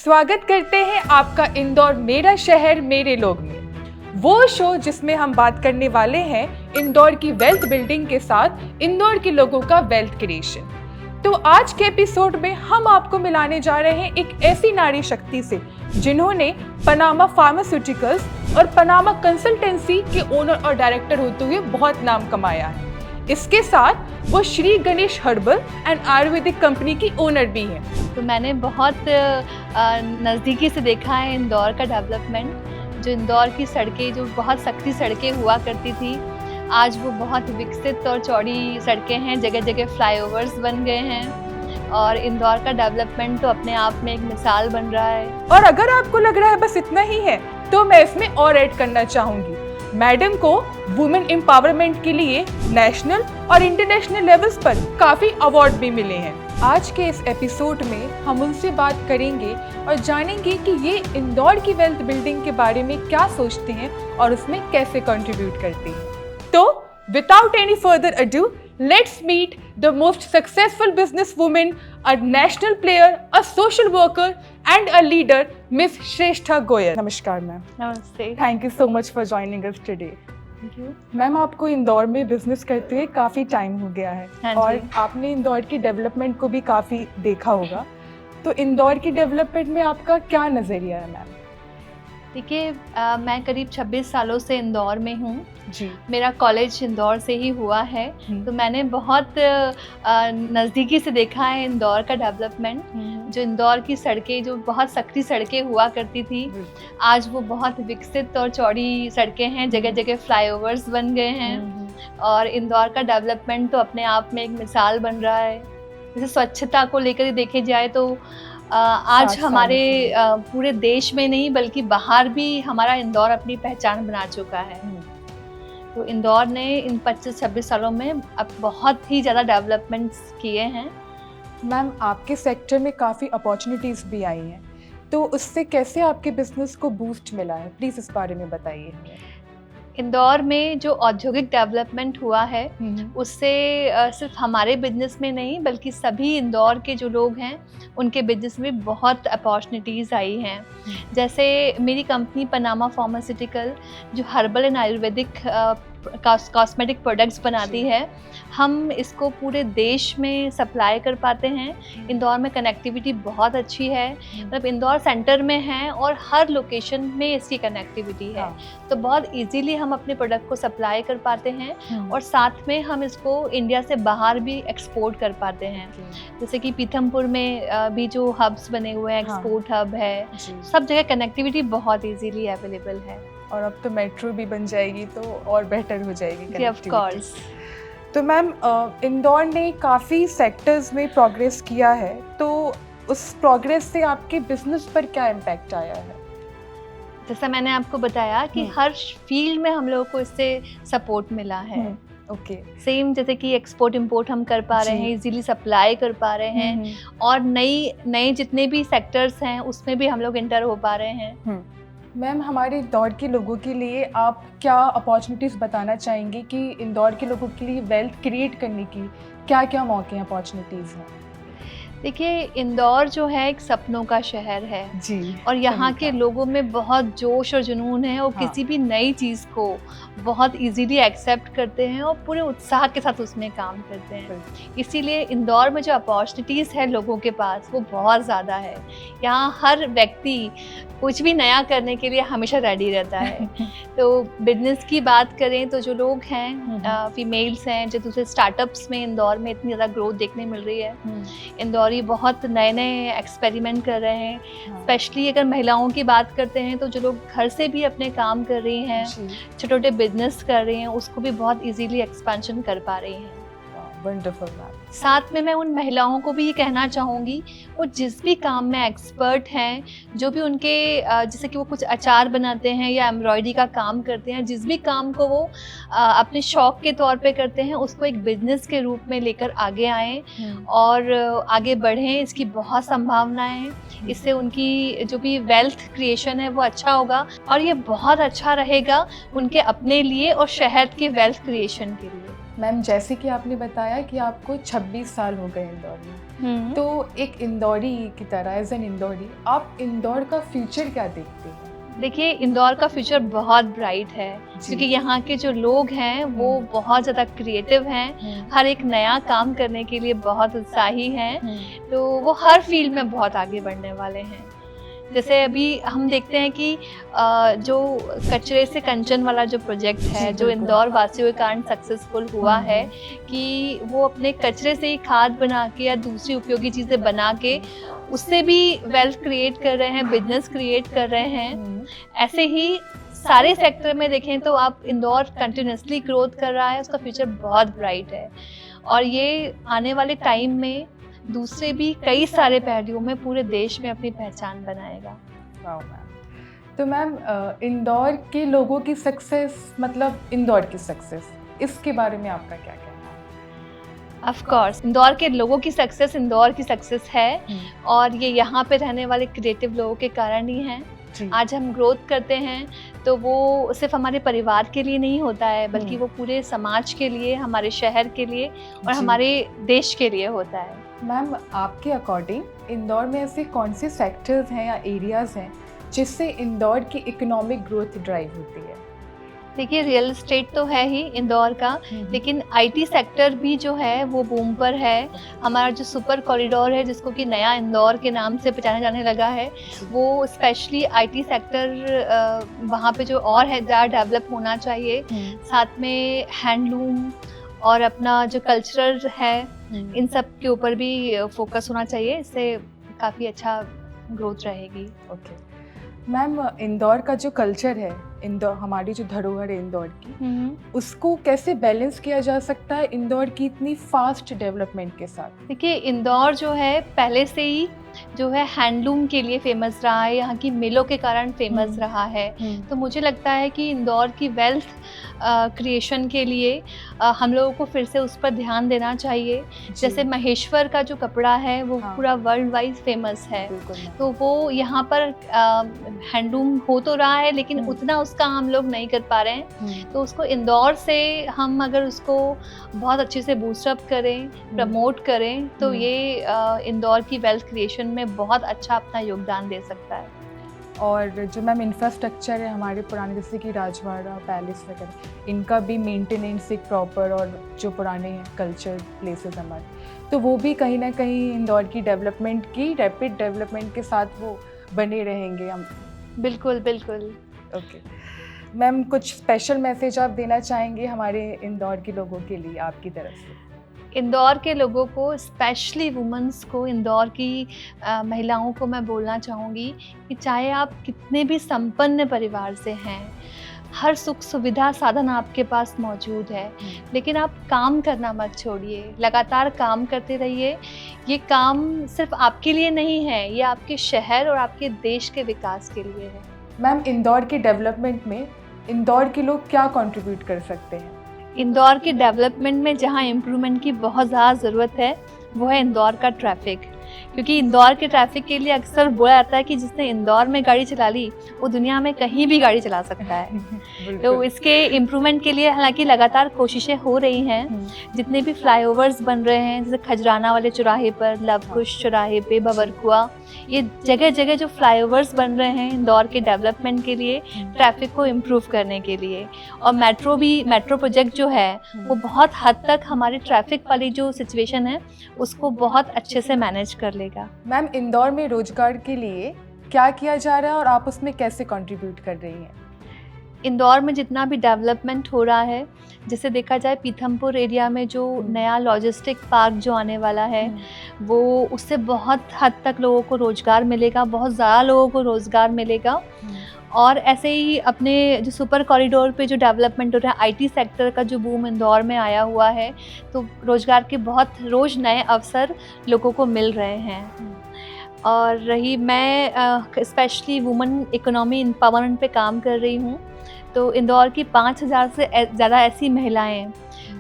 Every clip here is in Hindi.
स्वागत करते हैं आपका इंदौर मेरा शहर मेरे लोग में, वो शो जिसमें हम बात करने वाले हैं इंदौर की वेल्थ बिल्डिंग के साथ इंदौर के लोगों का वेल्थ क्रिएशन। तो आज के एपिसोड में हम आपको मिलाने जा रहे हैं एक ऐसी नारी शक्ति से जिन्होंने पनामा फार्मास्यूटिकल्स और पनामा कंसल्टेंसी के ओनर और डायरेक्टर होते हुए बहुत नाम कमाया है। इसके साथ वो Shri Ganesh herbal and Ayurvedic company की ओनर भी हैं। तो मैंने बहुत नज़दीकी से देखा है इंदौर का डेवलपमेंट। जो इंदौर की सड़कें जो बहुत सकरी सड़कें हुआ करती थी, आज वो बहुत विकसित और चौड़ी सड़कें हैं, जगह जगह फ्लाईओवर्स बन गए हैं और इंदौर का डेवलपमेंट तो अपने आप में एक मिसाल बन रहा है। और अगर आपको लग रहा है बस इतना ही है, तो मैं इसमें और ऐड करना चाहूँगी। मैडम को वुमेन एम्पावरमेंट के लिए नेशनल और इंटरनेशनल लेवल्स पर काफ़ी अवार्ड भी मिले हैं। आज के इस एपिसोड में हम उनसे बात करेंगे और जानेंगे कि ये इंदौर की वेल्थ बिल्डिंग के बारे में क्या सोचते हैं और उसमें कैसे कंट्रीब्यूट करते हैं। तो without any further ado, let's meet the most successful businesswoman, a national player, a social worker and a leader, Miss Shrestha Goyal. नमस्कार मैम। नमस्ते। Thank you so much for joining us today. Thank you. Ma'am, आपको इंदौर में बिजनेस करते हुए काफ़ी टाइम हो गया है। हाँ और जी। आपने इंदौर की डेवलपमेंट को भी काफ़ी देखा होगा। तो इंदौर की डेवलपमेंट में आपका क्या नज़रिया है मैम? देखिए, मैं करीब 26 सालों से इंदौर में हूँ। जी। मेरा कॉलेज इंदौर से ही हुआ है, तो मैंने बहुत नज़दीकी से देखा है इंदौर का डेवलपमेंट। जो इंदौर की सड़कें जो बहुत सकरी सड़कें हुआ करती थी, आज वो बहुत विकसित और चौड़ी सड़कें हैं, जगह जगह फ्लाईओवर्स बन गए हैं और इंदौर का डेवलपमेंट तो अपने आप में एक मिसाल बन रहा है। जैसे स्वच्छता को लेकर देखे जाए तो आज हमारे पूरे देश में नहीं बल्कि बाहर भी हमारा इंदौर अपनी पहचान बना चुका है। तो इंदौर ने इन 25-26 सालों में अब बहुत ही ज़्यादा डेवलपमेंट्स किए हैं। मैम, आपके सेक्टर में काफ़ी अपॉर्चुनिटीज़ भी आई हैं, तो उससे कैसे आपके बिजनेस को बूस्ट मिला है? प्लीज़ इस बारे में बताइए हमें। इंदौर में जो औद्योगिक डेवलपमेंट हुआ है, उससे सिर्फ हमारे बिजनेस में नहीं बल्कि सभी इंदौर के जो लोग हैं उनके बिजनेस में बहुत अपॉर्चुनिटीज़ आई हैं। जैसे मेरी कंपनी पनामा फार्मास्यूटिकल जो herbal and Ayurvedic cosmetic products बनाती है, हम इसको पूरे देश में सप्लाई कर पाते हैं। इंदौर में कनेक्टिविटी बहुत अच्छी है, मतलब इंदौर सेंटर में है और हर लोकेशन में इसकी कनेक्टिविटी है। तो बहुत इजीली हम अपने प्रोडक्ट को सप्लाई कर पाते हैं और साथ में हम इसको इंडिया से बाहर भी एक्सपोर्ट कर पाते हैं। जैसे कि पीथमपुर में भी जो हब्स बने हुए हैं, एक्सपोर्ट हब है, सब जगह कनेक्टिविटी बहुत इजीली अवेलेबल है। और अब तो मेट्रो भी बन जाएगी तो और बेहतर हो जाएगी जी, ऑफ कोर्स। तो मैम, इंदौर ने काफ़ी सेक्टर्स में प्रोग्रेस किया है, तो उस प्रोग्रेस से आपके बिजनेस पर क्या इम्पैक्ट आया है? जैसा मैंने आपको बताया कि हर फील्ड में हम लोगों को इससे सपोर्ट मिला है। ओके। सेम जैसे कि एक्सपोर्ट इंपोर्ट हम कर पा रहे हैं, इजीली सप्लाई कर पा रहे हैं और नए जितने भी सेक्टर्स हैं उसमें भी हम लोग एंटर हो पा रहे हैं। मैम, हमारे इंदौर के लोगों के लिए आप क्या अपॉर्चुनिटीज़ बताना चाहेंगे कि इंदौर के लोगों के लिए वेल्थ क्रिएट करने की क्या क्या मौके हैं, अपॉर्चुनिटीज़ हैं? देखिए, इंदौर जो है एक सपनों का शहर है जी, और यहाँ के लोगों में बहुत जोश और जुनून है और किसी भी नई चीज़ को बहुत इजीली एक्सेप्ट करते हैं और पूरे उत्साह के साथ उसमें काम करते हैं। इसीलिए इंदौर में जो अपॉर्चुनिटीज़ है लोगों के पास वो बहुत ज़्यादा है। यहाँ हर व्यक्ति कुछ भी नया करने के लिए हमेशा रेडी रहता है। तो बिजनेस की बात करें तो जो लोग हैं, फीमेल्स हैं, जो दूसरे स्टार्टअप्स में इंदौर में इतनी ज़्यादा ग्रोथ देखने मिल रही है। इंदौरी बहुत नए नए एक्सपेरिमेंट कर रहे हैं। स्पेशली अगर महिलाओं की बात करते हैं तो जो लोग घर से भी अपने काम कर रही हैं, छोटे छोटे बिजनेस कर रही हैं, उसको भी बहुत इजीली एक्सपेंशन कर पा रही हैं। Wonderful ma'am. साथ में मैं उन महिलाओं को भी ये कहना चाहूँगी, वो जिस भी काम में एक्सपर्ट हैं, जो भी उनके जैसे कि वो कुछ अचार बनाते हैं या एम्ब्रॉयडरी का काम करते हैं, जिस भी काम को वो अपने शौक के तौर पे करते हैं, उसको एक बिजनेस के रूप में लेकर आगे आएँ और आगे बढ़ें। इसकी बहुत संभावनाएं हैं। इससे उनकी जो भी वेल्थ क्रिएशन है वो अच्छा होगा और ये बहुत अच्छा रहेगा उनके अपने लिए और शहर के वेल्थ क्रिएशन के लिए। मैम जैसे कि आपने बताया कि आपको 26 साल हो गए इंदौर में, तो एक इंदौरी की तरह, एज एन इंदौरी, आप इंदौर का फ्यूचर क्या देखते हैं? देखिए, इंदौर का फ्यूचर बहुत ब्राइट है क्योंकि यहाँ के जो लोग हैं वो बहुत ज़्यादा क्रिएटिव हैं, हर एक नया काम करने के लिए बहुत उत्साही हैं, तो वो हर फील्ड में बहुत आगे बढ़ने वाले हैं। जैसे अभी हम देखते हैं कि जो कचरे से कंचन वाला जो प्रोजेक्ट है, जो इंदौर वासियों के कारण सक्सेसफुल हुआ है कि वो अपने कचरे से ही खाद बना के या दूसरी उपयोगी चीज़ें बना के उससे भी वेल्थ क्रिएट कर रहे हैं, बिजनेस क्रिएट कर रहे हैं। ऐसे ही सारे सेक्टर में देखें तो आप इंदौर कंटिन्यूसली ग्रोथ कर रहा है, उसका फ्यूचर बहुत ब्राइट है और ये आने वाले टाइम में दूसरे भी कई सारे पहलुओं में पूरे देश में अपनी पहचान बनाएगा। वाह मैम। तो मैम इंदौर के लोगों की सक्सेस, मतलब इंदौर की सक्सेस, इसके बारे में आपका क्या कहना है? ऑफ कोर्स इंदौर के लोगों की सक्सेस इंदौर की सक्सेस है और ये यहाँ पे रहने वाले क्रिएटिव लोगों के कारण ही हैं। आज हम ग्रोथ करते हैं तो वो सिर्फ हमारे परिवार के लिए नहीं होता है, बल्कि वो पूरे समाज के लिए, हमारे शहर के लिए और हमारे देश के लिए होता है। मैम आपके अकॉर्डिंग इंदौर में ऐसे कौन से सेक्टर्स हैं या एरियाज़ हैं जिससे इंदौर की इकोनॉमिक ग्रोथ ड्राइव होती है? देखिए, रियल एस्टेट तो है ही इंदौर का, लेकिन आईटी सेक्टर भी जो है वो बूम पर है। हमारा जो सुपर कॉरिडोर है जिसको कि नया इंदौर के नाम से पहचाना जाने लगा है, वो स्पेशली आईटी सेक्टर वहाँ पे जो और है ज़्यादा डेवलप होना चाहिए। साथ में हैंडलूम और अपना जो कल्चरल है, इन सब के ऊपर भी फोकस होना चाहिए, इससे काफ़ी अच्छा ग्रोथ रहेगी। ओके मैम, इंदौर का जो कल्चर है, इंदौर हमारी जो धरोहर है इंदौर की, उसको कैसे बैलेंस किया जा सकता है इंदौर की इतनी फास्ट डेवलपमेंट के साथ? देखिए, इंदौर जो है पहले से ही जो है हैंडलूम के लिए फेमस रहा है, यहाँ की मिलों के कारण फेमस रहा है। तो मुझे लगता है कि इंदौर की वेल्थ क्रिएशन के लिए हम लोगों को फिर से उस पर ध्यान देना चाहिए। जैसे महेश्वर का जो कपड़ा है वो पूरा वर्ल्ड वाइड फेमस है, तो वो यहाँ पर हैंडलूम हो तो रहा है लेकिन उतना उसका हम लोग नहीं कर पा रहे हैं। तो उसको इंदौर से हम अगर उसको बहुत अच्छे से बूस्टअप करें, प्रमोट करें, तो ये इंदौर की वेल्थ क्रिएशन में बहुत अच्छा अपना योगदान दे सकता है। और जो मैम इंफ्रास्ट्रक्चर है हमारे पुराने, जैसे कि राजवाड़ा, पैलेस वगैरह, इनका भी मेंटेनेंस एक प्रॉपर, और जो पुराने कल्चर प्लेसेस हमारे, तो वो भी कहीं ना कहीं इंदौर की डेवलपमेंट की, रैपिड डेवलपमेंट के साथ वो बने रहेंगे हम। बिल्कुल बिल्कुल। ओके मैम, कुछ स्पेशल मैसेज आप देना चाहेंगे हमारे इंदौर के लोगों के लिए आपकी तरफ से? इंदौर के लोगों को, स्पेशली वुमेंस को, इंदौर की महिलाओं को मैं बोलना चाहूँगी कि चाहे आप कितने भी संपन्न परिवार से हैं, हर सुख सुविधा साधन आपके पास मौजूद है, लेकिन आप काम करना मत छोड़िए, लगातार काम करते रहिए। ये काम सिर्फ आपके लिए नहीं है, ये आपके शहर और आपके देश के विकास के लिए है। मैम, इंदौर के डेवलपमेंट में इंदौर के लोग क्या कंट्रीब्यूट कर सकते हैं? इंदौर के डेवलपमेंट में जहाँ इम्प्रूवमेंट की बहुत ज़्यादा ज़रूरत है वो है इंदौर का ट्रैफिक, क्योंकि इंदौर के ट्रैफिक के लिए अक्सर बोला जाता है कि जिसने इंदौर में गाड़ी चला ली वो दुनिया में कहीं भी गाड़ी चला सकता है। तो इसके इम्प्रूवमेंट के लिए हालांकि लगातार कोशिशें हो रही हैं। जितने भी फ्लाईओवर्स बन रहे हैं, जैसे खजराना वाले चौराहे पर, लवकुश चौराहे पे, बबरकुआ, ये जगह जगह जो फ्लाईओवर्स बन रहे हैं इंदौर के डेवलपमेंट के लिए, ट्रैफिक को इम्प्रूव करने के लिए। और मेट्रो प्रोजेक्ट जो है वो बहुत हद तक हमारे ट्रैफिक वाली जो सिचुएशन है उसको बहुत अच्छे से मैनेज कर लेगा। मैम, इंदौर में रोजगार के लिए क्या किया जा रहा है और आप उसमें कैसे कंट्रीब्यूट कर रही हैं? इंदौर में जितना भी डेवलपमेंट हो रहा है, जैसे देखा जाए पीथमपुर एरिया में जो नया लॉजिस्टिक पार्क जो आने वाला है, वो उससे बहुत हद तक लोगों को रोज़गार मिलेगा, बहुत ज़्यादा लोगों को रोज़गार मिलेगा। और ऐसे ही अपने जो सुपर कॉरिडोर पे जो डेवलपमेंट हो रहा है, आईटी सेक्टर का जो बूम इंदौर में आया हुआ है, तो रोज़गार के बहुत रोज़ नए अवसर लोगों को मिल रहे हैं। और रही मैं स्पेशली वुमेन इकोनॉमी एम्पावरमेंट पे काम कर रही हूँ, तो इंदौर की 5000 से ज़्यादा ऐसी महिलाएं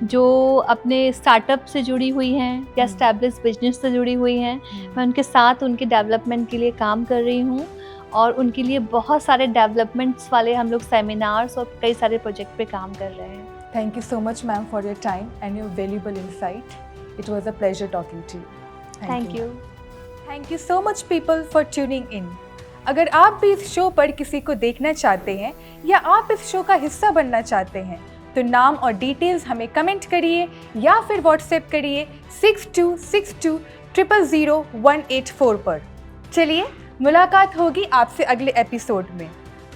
जो अपने स्टार्टअप से जुड़ी हुई हैं या एस्टैब्लिश बिजनेस से जुड़ी हुई हैं, मैं उनके साथ उनके डेवलपमेंट के लिए काम कर रही हूँ और उनके लिए बहुत सारे डेवलपमेंट्स वाले हम लोग सेमिनार्स और कई सारे प्रोजेक्ट पे काम कर रहे हैं। Thank you so much, ma'am, for your time and your valuable insight. It was a pleasure talking to you. Thank you. Thank you so much, people, for tuning in. अगर आप भी इस शो पर किसी को देखना चाहते हैं या आप इस शो का हिस्सा बनना चाहते हैं तो नाम और डिटेल्स हमें कमेंट करिए या फिर व्हाट्सएप करिए 6262000184 पर। चलिए मुलाकात होगी आपसे अगले एपिसोड में।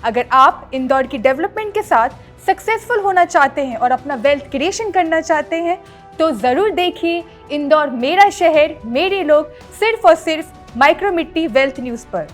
अगर आप इंदौर की डेवलपमेंट के साथ सक्सेसफुल होना चाहते हैं और अपना वेल्थ क्रिएशन करना चाहते हैं तो ज़रूर देखिए इंदौर मेरा शहर मेरे लोग सिर्फ और सिर्फ माइक्रोमिट्टी वेल्थ न्यूज़ पर।